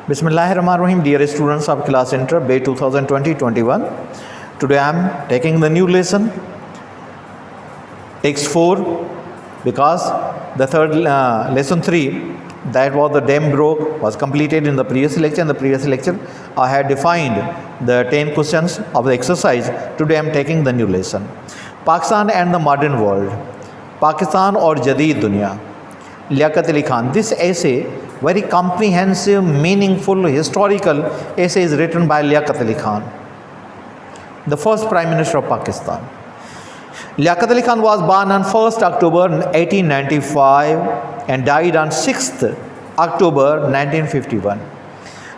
Bismillahirrahmanirrahim, dear students of class Inter, Bay 2020-21. Today I am taking the new lesson, text 4, because the third lesson 3, that was the dam broke, was completed in the previous lecture. In the previous lecture, I had defined the 10 questions of the exercise. Today I am taking the new lesson. Pakistan and the modern world. Pakistan और जदीद दुनिया. Liaquat Ali Khan. This essay, very comprehensive, meaningful, historical essay is written by Liaquat Ali Khan, the first Prime Minister of Pakistan. Liaquat Ali Khan was born on 1st October 1895 and died on 6th October 1951.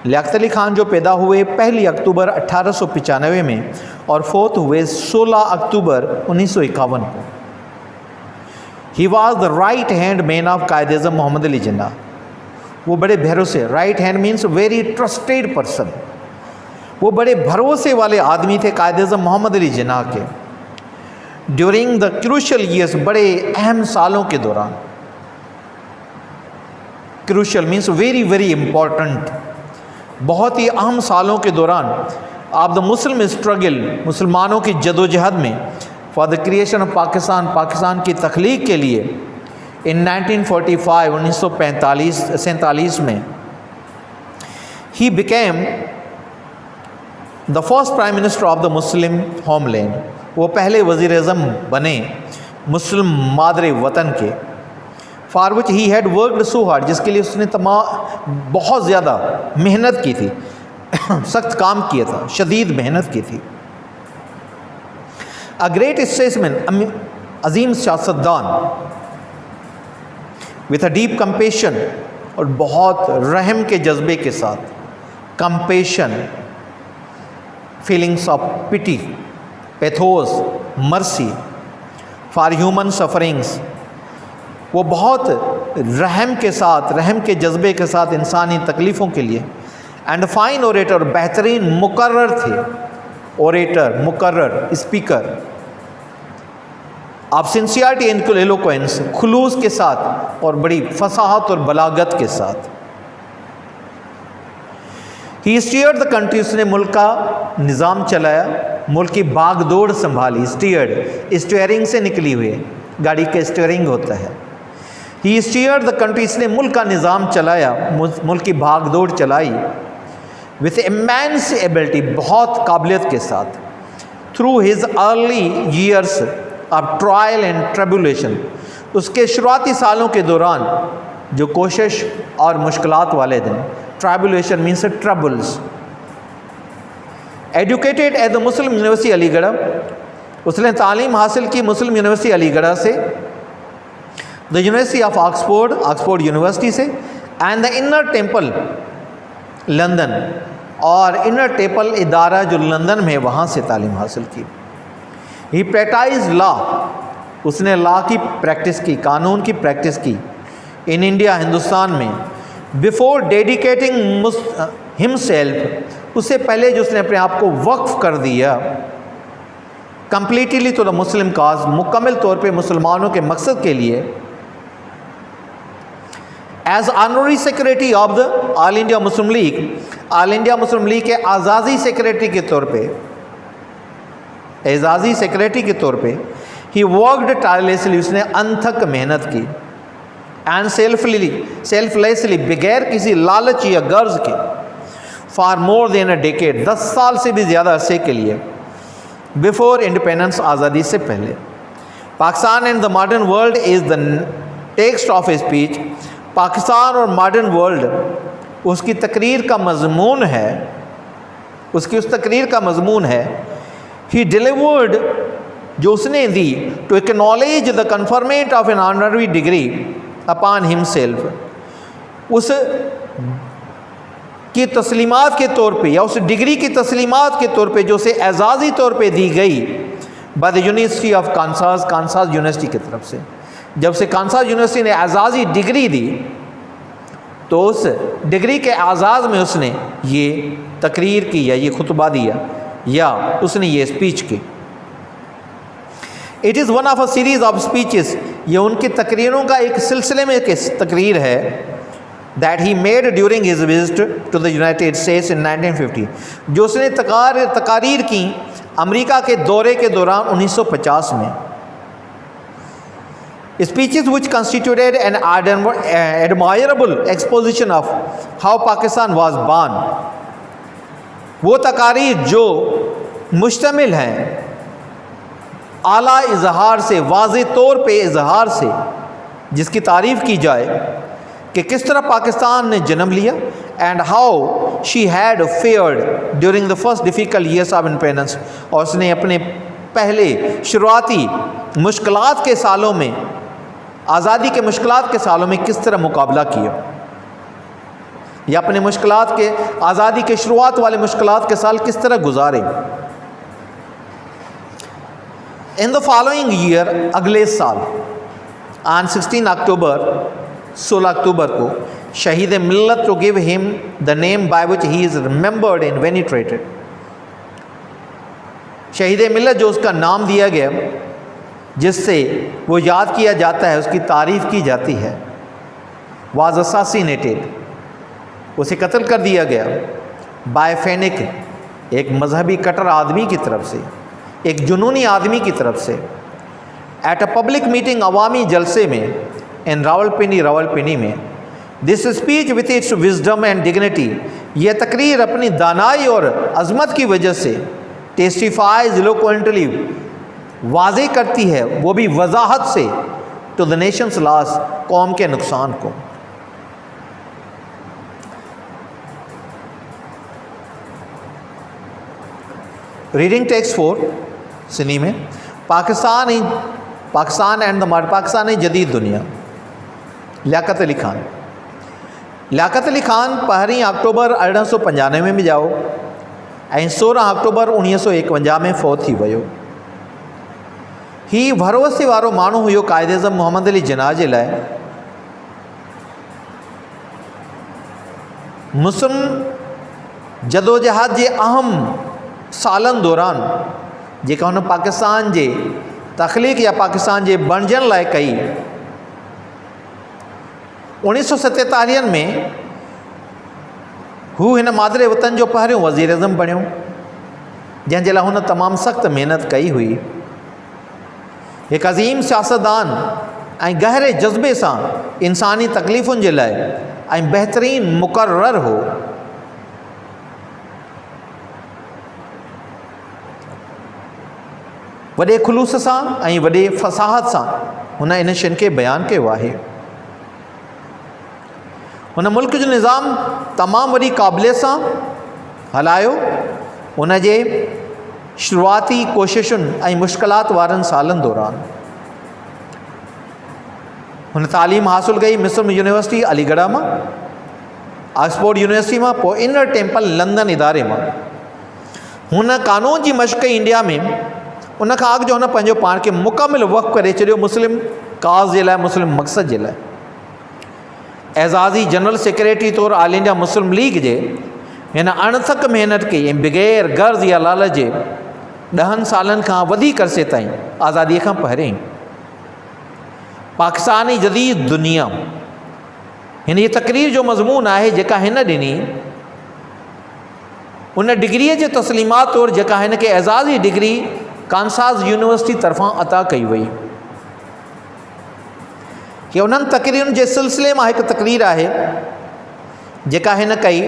Liaquat Ali Khan जो पैदा हुए 1 अक्टूबर 1895 में और फोत हुए 16 अक्टूबर 1951 को. He was the right hand man of Quaid-e-Azam Mohammad Ali Jinnah. वो बड़े भरोसे, right hand means very trusted person, वो बड़े भरोसे वाले आदमी थे कायद-ए-आज़म मोहम्मद अली जिन्ना के. ड्यूरिंग द क्रूशल ईयर्स, बड़े अहम सालों के दौरान, crucial means very very important, बहुत ही अहम सालों के दौरान ऑफ द मुस्लिम स्ट्रगल, मुसलमानों की जदोजहद में, for the creation of Pakistan, Pakistan की तख्लीक के लिए इन 1945 1947 में, he became the first prime minister of the Muslim homeland. वो पहले वज़ीर-ए-आज़म बने मुस्लिम मादरे वतन के. For which he had worked so hard, जिसके लिए उसने बहुत ज़्यादा मेहनत की थी, सख्त काम किया था, शदीद मेहनत की थी. अ ग्रेट स्टेट्समैन, अजीम सियासतदान, विथ अ डीप कंपेशन, और बहुत रहम के जज्बे के साथ, compassion, feelings of pity, pathos, mercy for human sufferings. वो बहुत रहम के साथ, रहम के जज्बे के साथ इंसानी तकलीफ़ों के लिए. एंड फाइन ओरेटर, बेहतरीन मुकर्रर थे, ओरेटर, मुकर्रर, स्पीकर. आप सिंसियरिटी एंड एलोक्वेंस, खुलूस के साथ और बड़ी फसाहत और बलागत के साथ. ही स्टीयर्ड द कंट्री, उसने मुल्क का निज़ाम चलाया, मुल्क की बागदौड़ संभाली. स्टीयर्ड, स्टीयरिंग से निकली हुई, गाड़ी का स्टीयरिंग होता है. ही स्टीयर्ड द कंट्री, इसने मुल्क का निज़ाम चलाया, मुल्क की भागदौड़ चलाई. विथ इमेंस एबिलिटी, बहुत काबिलियत के साथ. Through his early years of trial and tribulation, उसके शुरुआती सालों के दौरान जो कोशिश और मुश्किलात वाले दिन. Tribulation means troubles. Educated at the Muslim university Aligarh, उसने तालीम हासिल की मुस्लिम यूनिवर्सिटी अलीगढ़ से, the university of Oxford, Oxford university से, and the inner temple London, और इनर टेम्पल इदारा जो लंदन में, वहाँ से तालीम हासिल की. ही प्रैक्टिस लॉ, उसने लॉ की प्रैक्टिस की, कानून की प्रैक्टिस की इन इंडिया, हिंदुस्तान में. बिफोर डेडिकेटिंग हिमसेल्फ, उससे पहले जो उसने अपने आप को वक्फ कर दिया completely to the Muslim cause, मुकम्मल तौर पे मुसलमानों के मकसद के लिए. As honorary secretary of the All India Muslim League, All India Muslim League के आज़ादी सेक्रेटरी के तौर पे, एजाज़ी सेक्रेटरी के तौर पे, ही वर्कड टायरलेसली, उसने अनथक मेहनत की. एंड सेल्फलेसली, बगैर किसी लालच या गर्ज के, for more than a decade, 10 साल से भी ज़्यादा अरसे के लिए, बिफोर इंडिपेंडेंस, आज़ादी से पहले. Pakistan and the modern world is the text of a speech. Pakistan और मॉडर्न वर्ल्ड उसकी तकरीर का मजमून है, उसकी उस तकरीर का मजमून है. ही डिलीवर्ड, जो उसने दी, to acknowledge the conferment of an honorary degree upon himself, उस की तस्लीमात के तौर पे, या उस डिग्री की तस्लीमात के तौर पे जो उसे एजाज़ी तौर पे दी गई by the university of Kansas, Kansas university की तरफ से. जब से कांसास यूनिवर्सिटी ने एजाज़ी डिग्री दी, तो उस डिग्री के आज़ाज़ में उसने ये तकरीर की, या ये खुतबा दिया, या उसने ये स्पीच की. It is one of a series of speeches, ये उनकी तकरीरों का एक सिलसिले में एक तकरीर है. that he made during his visit to the United States in 1950, जो उसने तकारीर की अमेरिका के दौरे के दौरान 1950 में. Speeches which constituted an admirable exposition of how Pakistan was born. वो तकारीर जो मुश्तमिल हैं आला इजहार से, वाज़े तौर पे इजहार से, जिसकी तारीफ़ की जाए कि किस तरह पाकिस्तान ने जन्म लिया, and how she had fared during the first difficult years of independence, और उसने अपने पहले शुरुआती मुश्किलात के सालों में, आज़ादी के मुश्किलात के सालों में किस तरह मुकाबला किया, या अपने मुश्किलात के, आज़ादी के शुरुआत वाले मुश्किलात के साल किस तरह गुजारे. इन द फॉलोइंग ईयर, अगले साल ऑन 16 अक्टूबर को Shaheed Millat to give him the name by which he is remembered and venerated. Shaheed Millat जो उसका नाम दिया गया, जिससे वो याद किया जाता है, उसकी तारीफ़ की जाती है, वाज असासिनेटेड, उसे कत्ल कर दिया गया बाय फेनिक, एक मजहबी कट्टर आदमी की तरफ से, एक जुनूनी आदमी की तरफ से, एट अ पब्लिक मीटिंग, अवामी जलसे में, इन रावलपिंडी में. This speech with its wisdom and dignity, यह तकरीर अपनी दानाई और अजमत की वजह से टेस्टिफाइज इलोक्वेंटली, वाज़े करती है, वो भी वजाहत से, टू द नेशंस लॉस, कौम के नुकसान को. रीडिंग टेक्स्ट 4 सिनी में पाकिस्तान एंड द मर्ड, पाकिस्तान जदीद दुनिया. लियाकत अली खान. लियाकत अली खान 1 अक्टूबर 1895 में जाओ ऐं 16 अक्टूबर 1951 में फ़ौत थी वियो. ही भरोसे वारो माण्हू हुयो क़ाइद आज़म मोहम्मद अली जिन्ना जे लाइ. मुस्लिम जदोजहद जे अहम सालन दौरान जेका हुन पाकिस्तान जे तख़लीक़ या पाकिस्तान जे बणजण लाइ कई, 1947 में हू हिन मादरे वतन जो पहिरियों वज़ीर अज़म बणियो, जंहिंजे लाइ हुन तमामु सख़्तु महिनत कई हुई. हिकु अज़ीम सियासतदान ऐं गहरे जज़्बे सां इंसानी तकलीफ़ुनि जे लाइ ऐं बहितरीन मुक़र्रर हो. वॾे खुलूस सां ऐं वॾे फ़साहत सां हुन इन शयुनि खे बयानु कयो आहे. हुन मुल्क जो निज़ाम तमामु वॾी क़ाबिलियत सां हलायो. हुन जे शुरूआती कोशिशुनि ऐं मुश्किलात वारनि सालनि दौरान हुन तालीम हासिलु कई मिस्र यूनिवर्सिटी अलीगढ़ मां, ऑक्सफोर्ड यूनिवर्सिटी मां, पोइ इनर टेम्पल लंदन इदारे मां. हुन कानून जी मश्क़ इंडिया में उन खां अॻु जो हुन पंहिंजो पाण खे मुकमिल वक़्फ़ करे छॾियो मुस्लिम काज़ जे लाइ, मुस्लिम मक़सद जे लाइ. एज़ाज़ी जनरल सेक्रेटरी तौरु ऑल इंडिया मुस्लिम लीग जे हिन अणथक महिनत कई ऐं बग़ैर गर्ज़ या लालच जे 10 सालनि खां वधीक अरसे ताईं, आज़ादीअ खां पहिरियों, पाकिस्तानी जदीद दुनिया. हिन जी तकरीर जो मज़मून आहे जेका हिन ॾिनी, उन डिग्रीअ जे तस्लीमात तौरु जेका हिन खे एज़ाज़ी डिग्री कानसास यूनिवर्सिटी तरफ़ां अता कई वई. कि उन्हनि तकरीरुनि जे सिलसिले मां हिकु तकरीर आहे जेका हिन कई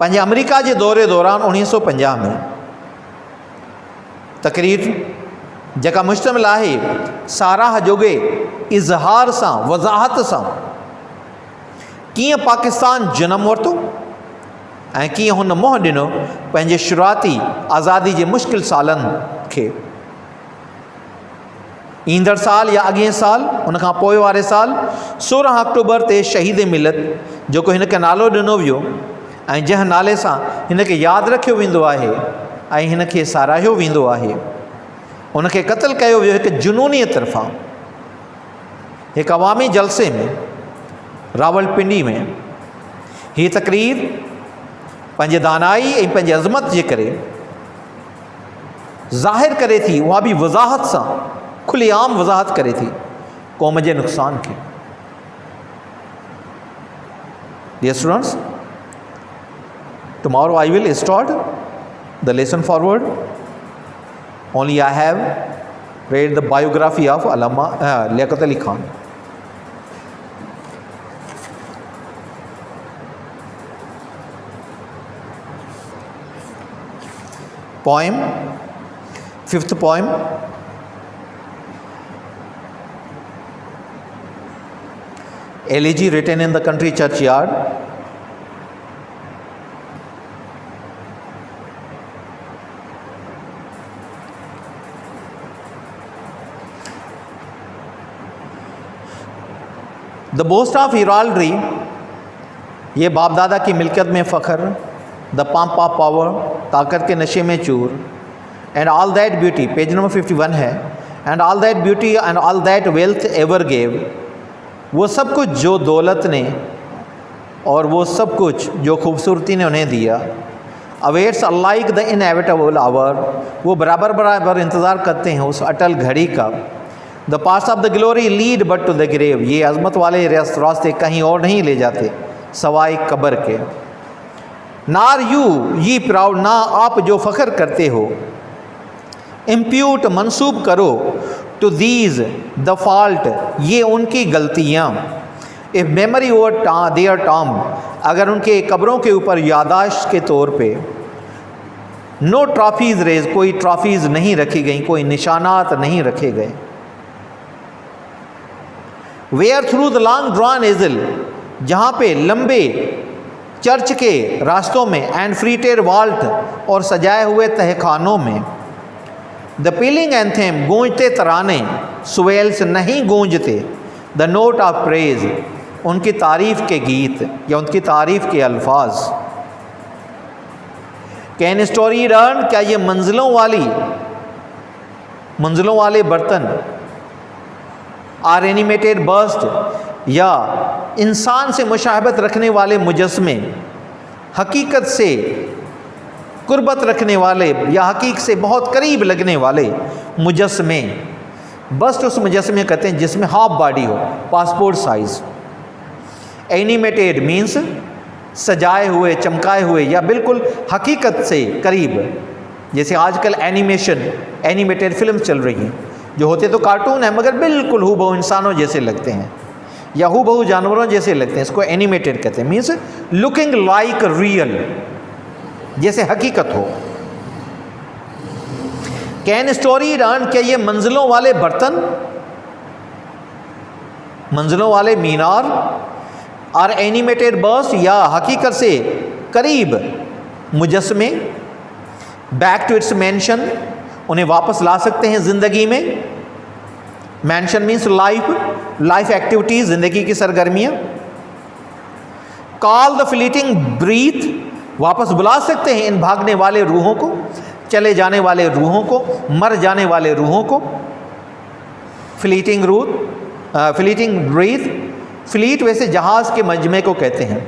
पंहिंजे अमेरिका जे दौरे दौरान 1950 में. तकरीर जेका मुश्तमिल आहे साराह जोगे इज़हार सां, वज़ाहत सां, कीअं पाकिस्तान जनम वरितो ऐं कीअं हुन मुंहुं ॾिनो पंहिंजे शुरूआती आज़ादी जे मुश्किल सालनि खे. ईंदड़ साल या अॻिए साल, उन खां पोइ वारे साल 16 अक्टूबर ते शहीद मिलत जेको हिन खे नालो ॾिनो वियो ऐं जंहिं नाले सां हिन खे यादि रखियो वेंदो आहे ऐं हिन खे साराहियो वेंदो आहे, उन खे क़त्ल कयो वियो हिकु जुनूनीअ तरफ़ां हिकु अवामी जलसे में रावलपिंडी में. हीअ तकरीर पंहिंजे दानाई ऐं पंहिंजे अज़मत जे करे ज़ाहिर करे थी, उहा बि वज़ाहत सां, खुलेआम वज़ाहत करे थी क़ौम जे नुक़सान खे. Dear students, tomorrow I will start the lesson forward. Only I have read the biography of Allama Liaquat Ali Khan. Poem, fifth poem. Elegy written in the country churchyard. The boast of heraldry, ये बाप दादा की मिल्कियत में फ़ख्र. The pomp of power, ताकत के नशे में चूर. And all that beauty, page number 51 है. And all that beauty and all that wealth ever gave, वो सब कुछ जो दौलत ने और वो सब कुछ जो खूबसूरती ने उन्हें दिया. Awaits alike the inevitable hour, वो बराबर बराबर इंतज़ार करते हैं उस अटल घड़ी का. The paths of the glory lead but to the grave, ये अजमत वाले रास्ते कहीं और नहीं ले जाते सवाए कब्र के. नार यू ये प्राउड, ना आप जो फ़ख्र करते हो. इम्प्यूट मंसूब करो टू दीज द फॉल्ट, ये उनकी गलतियाँ. If memory over their tomb, अगर उनके कब्रों के ऊपर यादाश्त के तौर पे. नो ट्रॉफीज़ रेज, कोई ट्रॉफीज़ नहीं रखी गई, कोई निशानात नहीं रखे गए. Where through the long drawn aisle, जहाँ पे लंबे चर्च के रास्तों में. एंड फ्रीटेड वाल्ट, और सजाए हुए तहखानों में. द पीलिंग एंथेम, गूंजते तराने. स्वेल्स, नहीं गूंजते. द नोट ऑफ प्रेज, उनकी तारीफ़ के गीत या उनकी तारीफ़ के अल्फाज. कैन स्टोरी रन, क्या ये मंजिलों वाले बर्तन. आर एनिमेटेड बर्स्ट, या इंसान से मुशाहबत रखने वाले मुजस्मे. हकीकत से कुर्बत रखने वाले या हकीक से बहुत करीब लगने वाले मुजस्मे. बस्ट उस मुजस्मे कहते हैं जिसमें हाफ बॉडी हो, पासपोर्ट साइज़. एनिमेटेड मीन्स सजाए हुए, चमकाए हुए या बिल्कुल हकीकत से करीब. जैसे आजकल एनिमेटेड फिल्म चल रही हैं, जो होते तो कार्टून है मगर बिल्कुल हूबहू इंसानों जैसे लगते हैं या हूबहू जानवरों जैसे लगते हैं. इसको एनिमेटेड कहते हैं. मीन्स लुकिंग लाइक रियल, जैसे हकीकत हो. कैन स्टोरी रन, क्या ये मंजिलों वाले बर्तन, मंजिलों वाले मीनार. और एनिमेटेड बर्स, या हकीकत से करीब मुजस्मे. बैक टू इट्स मैंशन, उन्हें वापस ला सकते हैं ज़िंदगी में. मैंशन मीन्स लाइफ एक्टिविटीज़, ज़िंदगी की सरगर्मियाँ. कॉल द फ्लीटिंग ब्रीथ, वापस बुला सकते हैं इन भागने वाले रूहों को, चले जाने वाले रूहों को, मर जाने वाले रूहों को. Fleeting breathe. फ्लीट वैसे जहाज़ के मजमे को कहते हैं.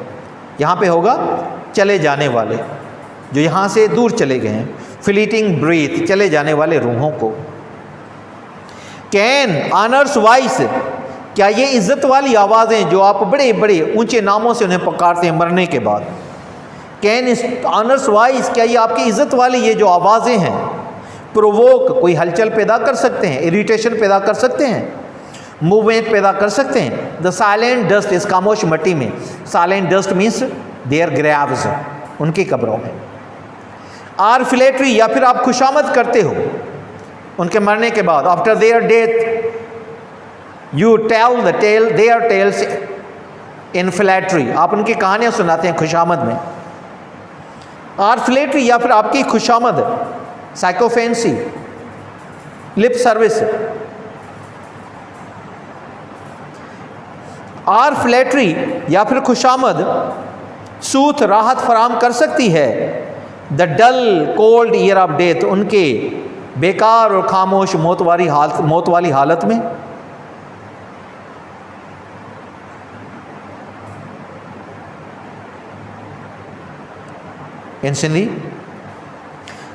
यहाँ पे होगा चले जाने वाले, जो यहाँ से दूर चले गए हैं. फ्लीटिंग ब्रीथ, चले जाने वाले रूहों को. कैन ऑनर्स वॉइस, क्या ये इज़्ज़त वाली आवाज़ें जो आप बड़े बड़े ऊंचे नामों से उन्हें पुकारते हैं मरने के बाद. कैन ऑनर्स वॉइस, क्या ये आपकी इज़्ज़त वाली ये जो आवाज़ें हैं प्रोवोक, कोई हलचल पैदा कर सकते हैं, इरिटेशन पैदा कर सकते हैं, मूवमेंट पैदा कर सकते हैं. द साइलेंट डस्ट, इस खामोश मिट्टी में. Silent dust means their graves, उनकी कब्रों में. आर फ्लेटरी, या फिर आप खुशामद करते हो उनके मरने के बाद. After their death you tell the tale their tales in flattery, आप उनकी कहानियाँ सुनाते हैं खुशामद में. आर फ्लेटरी, या फिर आपकी खुशामद. Sycophancy, lip service. Or flattery, या फिर खुशामद सूथ, राहत फराम कर सकती है. The dull cold ear of death, उनके बेकार और खामोश मौत वाली हालत में. In Sindhi,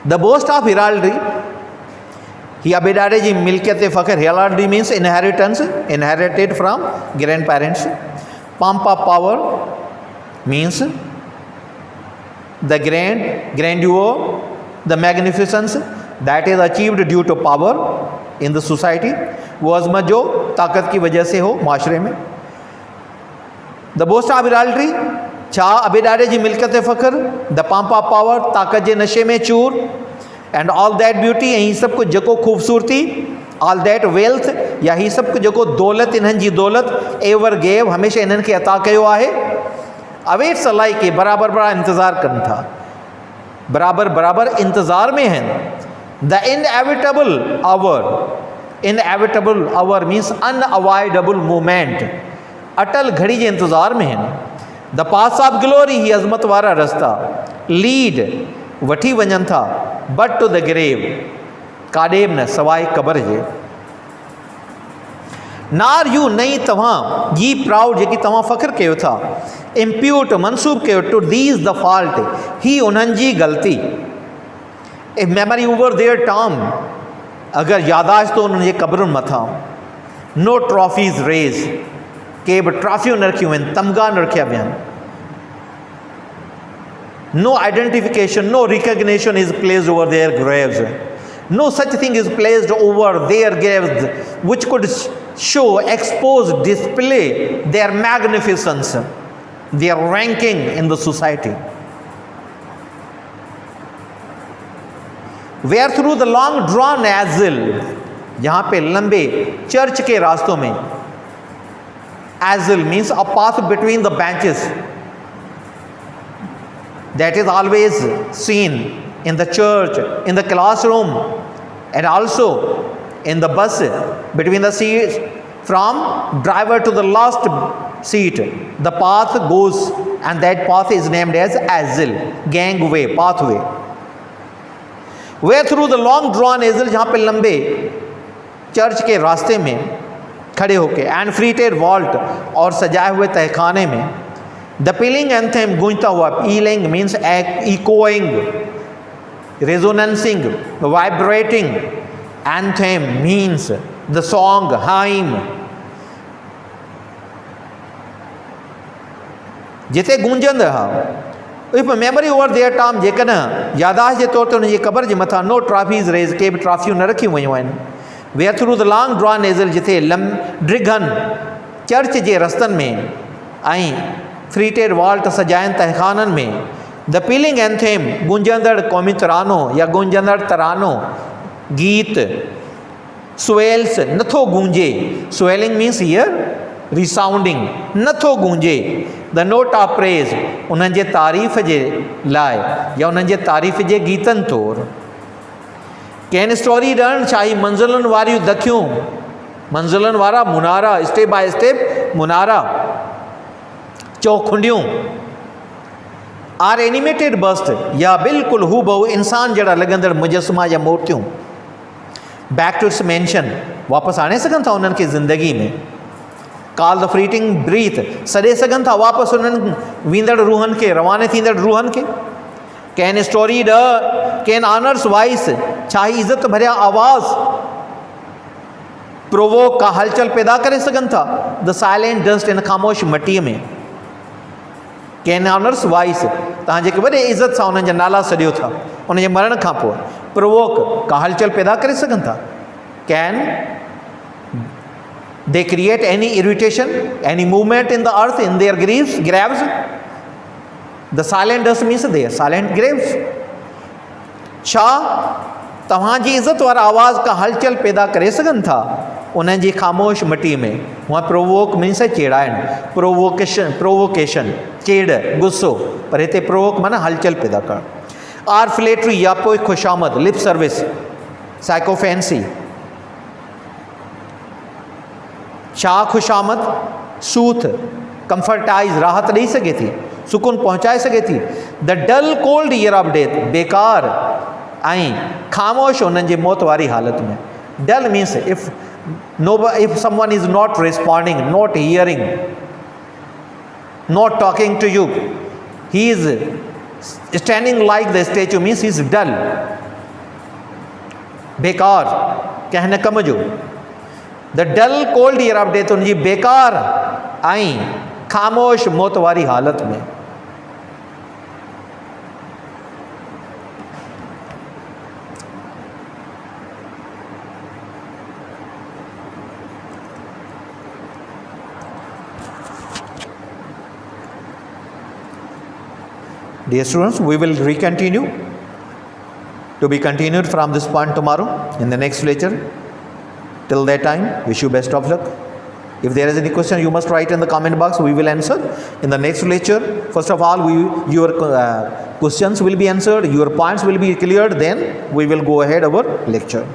the boast of heraldry, he abidare ji milkiyat फ़ख्र. heraldry means inheritance, inherited from grandparents. Pomp of power means the grandeur, the magnificence that is achieved due to power in the society. वो अजमत जो ताकत की वजह से हो माशरे में. The boast of idolatry, छा अबेदारे जी मिल्कियत फ़ख्र, the pomp of power, ताकत जे नशे में चूर, and all that beauty, यही सब कुछ जेको खूबसूरती, all that wealth, या ही सब कुछ जेको दौलत, इन्हनि जी दौलत ever gave, हमेशा इन्हनि खे अता कयो आहे. अवेट्स अलाई के बराबर बड़ा इंतज़ार कनि था, बराबर बराबर इंतज़ार में आहिनि. The inevitable hour means unavoidable moment, अटल घड़ी जे इंतज़ार में आहिनि. द पास ऑफ ग्लोरी, ही अज़मत वारा रस्ता लीड वठी वञनि था, बट टू द ग्रेव, काॾे बि न सवाइ क़बर जे. नार यू, नई तव्हां, जी प्राउड, जेकी तव्हां फ़ख्र कयो था, इम्प्यूट मनसूब कयो, टू दीज द फॉल्ट, ही उन्हनि जी ग़लती. A memory over their Tom, अगरि यादाश्त तो उन्हनि जे क़बरुनि मथां. नो ट्रॉफीज़ रेज़, के बि ट्रॉफियूं न रखियूं आहिनि, तमगा न रखिया विया आहिनि. No identification, no recognition is placed over their graves. No such thing is placed over their graves which could show, expose, display their magnificence, their ranking in the society. Where through the long drawn azil, यहाँ पे लंबे church के रास्तों में, azil means a path between the benches that is always seen in the church, in the classroom, and also in the bus, between the seats, from driver to the last seat, the path goes, and that path is named as azil, gangway, pathway. Where through the long drawn azil, जहाँ पे लंबे church के रास्ते में खड़े होके, and freighted vault, और सजाए हुए तहखाने में, the pealing anthem, गूंजता हुआ, pealing means echoing, resonancing, vibrating. Anthem means the song, hymn. जिते गूंजंद हा. If memory over their time, जेकॾहिं यादाश्त जे तौर ते उनजी क़बर जे मथां नो ट्रॉफीज़ रेज़, के बि ट्रॉफियूं न रखियूं वयूं आहिनि. Where through the long drawn aisle, जिते डिघनि चर्च जे रस्तनि में ऐं फ्रीटेड वॉल्ट सजाइनि तहखाननि में, द पीलिंग एंथेम, गूंजंदड़ क़ौमी तरानो या गूंजंदड़ तरानो, गीत, स्वेल्स, नथो गूंजे. स्वेलिंग मीन्स हियर रिसाउंडिंग, नथो गूंजे. द नोट ऑफ प्रेज़, उन्हनि जे तारीफ़ जे लाइ या उन्हनि जे तारीफ़ जे गीतनि तौरु. कैन स्टोरी ॾियणु, छाही मंज़िलुनि वारियूं दखियूं, मंज़िलुनि वारा मुनारा, स्टेप बाय स्टेप मुनारा, चौखुंडियूं. आर एनिमेटेड बस्ट, या बिल्कुलु हू बहु इंसान जहिड़ा लॻंदड़ मुजस्मा या मूर्तियूं. बैक टू इट्स मेंशन, वापसि आणे सघनि था उन्हनि खे ज़िंदगी में. कॉल द फ्रीटिंग ब्रीथ, सॾे सघनि था वापसि उन्हनि वेंदड़ रूहनि खे, रवाने थींदड़ रूहनि खे. Can story can honours voice, छा ही इज़त भरिया आवाज़ प्रोवोक, का हलचल पैदा करे सघनि था. द साइलेंट डस्ट, इन ख़ामोश मटीअ में. कैन ऑनर्स वॉइस, तव्हां जेके वॾे इज़त सां उन्हनि जा नाला सॾियो था उनजे मरण खां पोइ. प्रोवोक, का हलचल पैदा करे सघनि था. Can they create any irritation, any movement in the earth, in their graves. The silent dust means their silent graves. छा तव्हांजी इज़त वारा आवाज़ का हलचल पैदा करे सघनि था उन्हनि जी ख़ामोश मटीअ में. हुआ प्रोवोक मीन्स चेड़ाइण, प्रोवोकेशन, चेड़, गुस्सो, पर हिते प्रोवोक माना हलचल पैदा करणु. आर फ्लेटरी, या पोइ ख़ुशामद, लिप सर्विस, साइकोफेंसी. छा ख़ुशामद, सूथ, कंफर्टाइज़, राहत ॾेई सघे थी, सुकून पहुचाए सघे थी. The dull cold ear of death, बेकार ऐं ख़ामोश उन्हनि जे मौत वारी हालत में. Dull means if someone is not responding, not hearing, not talking to you, he is standing like the statue, means he is dull, बेकार, कंहिं न कम जो. The dull cold ear of death, उनजी बेकार ऐं ख़ामोश मौत वारी हालत में. Dear students, we will recontinue to be continued from this point tomorrow in the next lecture. Till that time, wish you best of luck. If there is any question, you must write in the comment box. We will answer in the next lecture. First of all, your questions will be answered, your points will be cleared. Then we will go ahead our lecture.